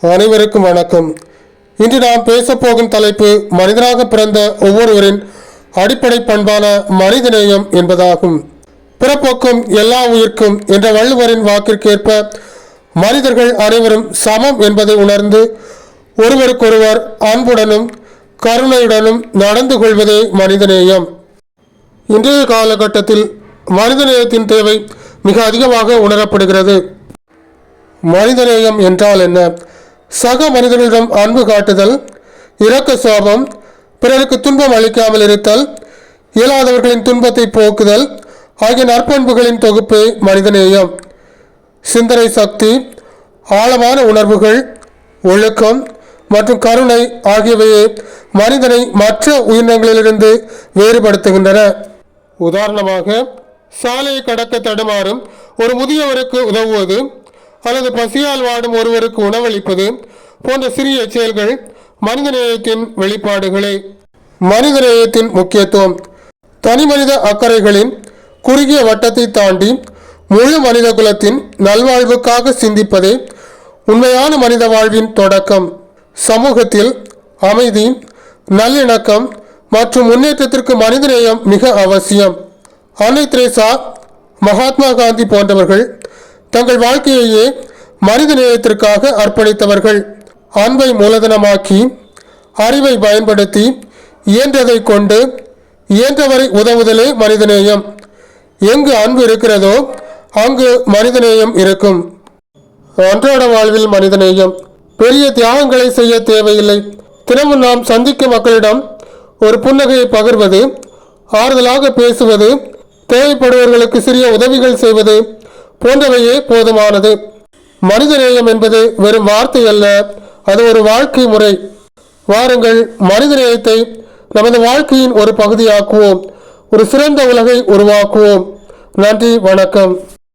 அனைவருக்கும் வணக்கம். இன்று நாம் பேசப்போகும் தலைப்பு மனிதனாக பிறந்த ஒவ்வொருவரின் அடிப்படை பண்பான மனிதநேயம் என்பதாகும். பிறப்போக்கும் எல்லா உயிர்க்கும் என்ற வள்ளுவரின் வாக்கிற்கேற்ப மனிதர்கள் அனைவரும் சமம் என்பதை உணர்ந்து ஒருவருக்கொருவர் அன்புடனும் கருணையுடனும் நடந்து கொள்வதே மனிதநேயம். இன்றைய காலகட்டத்தில் மனிதநேயத்தின் தேவை மிக அதிகமாக உணரப்படுகிறது. மனிதநேயம் என்றால் என்ன? சக மனிதர்களிடம் அன்பு காட்டுதல், இரக்க சுபாவம், பிறருக்கு துன்பம் அளிக்காமல் இருத்தல், இயலாதவர்களின் துன்பத்தை போக்குதல் ஆகிய நற்பண்புகளின் தொகுப்பே மனிதநேயம். சிந்தனை சக்தி, ஆழமான உணர்வுகள், ஒழுக்கம் மற்றும் கருணை ஆகியவையே மனிதனை மற்ற உயிரினங்களிலிருந்து வேறுபடுத்துகின்றன. உதாரணமாக, சாலையை கடக்க தடுமாறும் ஒரு முதியவருக்கு உதவுவது அல்லது பசியால் வாடும் ஒருவருக்கு உணவளிப்பது போன்ற சிறிய செயல்கள் மனிதநேயத்தின் வெளிப்பாடுகளே. மனிதநேயத்தின் முக்கியத்துவம் தனி மனித அக்கறைகளின் குறுகிய வட்டத்தை தாண்டி முழு மனித குலத்தின் நல்வாழ்வுக்காக சிந்திப்பதே உண்மையான மனித வாழ்வின் தொடக்கம். சமூகத்தில் அமைதி, நல்லிணக்கம் மற்றும் முன்னேற்றத்திற்கு மனிதநேயம் மிக அவசியம். அன்னை தெரேசா, மகாத்மா காந்தி போன்றவர்கள் தங்கள் வாழ்க்கையையே மனித நேயத்திற்காக அர்ப்பணித்தவர்கள். அன்பை மூலதனமாக்கி, அறிவை பயன்படுத்தி, இயன்றதை கொண்டு இயன்றவரை உதவுதலே மனிதநேயம். எங்கு அன்பு இருக்கிறதோ அங்கு மனிதநேயம் இருக்கும். அன்றாட வாழ்வில் மனிதநேயம் பெரிய தியாகங்களை செய்ய தேவையில்லை. தினமும் நாம் சந்திக்கும் மக்களிடம் ஒரு புன்னகையை பகிர்வது, ஆறுதலாக பேசுவது, தேவைப்படுபவர்களுக்கு சிறிய உதவிகள் செய்வது போன்றவையே போதுமானது. மனிதநேயம் என்பது வெறும் வார்த்தை அல்ல, அது ஒரு வாழ்க்கை முறை. வாருங்கள், மனிதநேயத்தை நமது வாழ்க்கையின் ஒரு பகுதியாக்குவோம். ஒரு சிறந்த உலகை உருவாக்குவோம். நன்றி, வணக்கம்.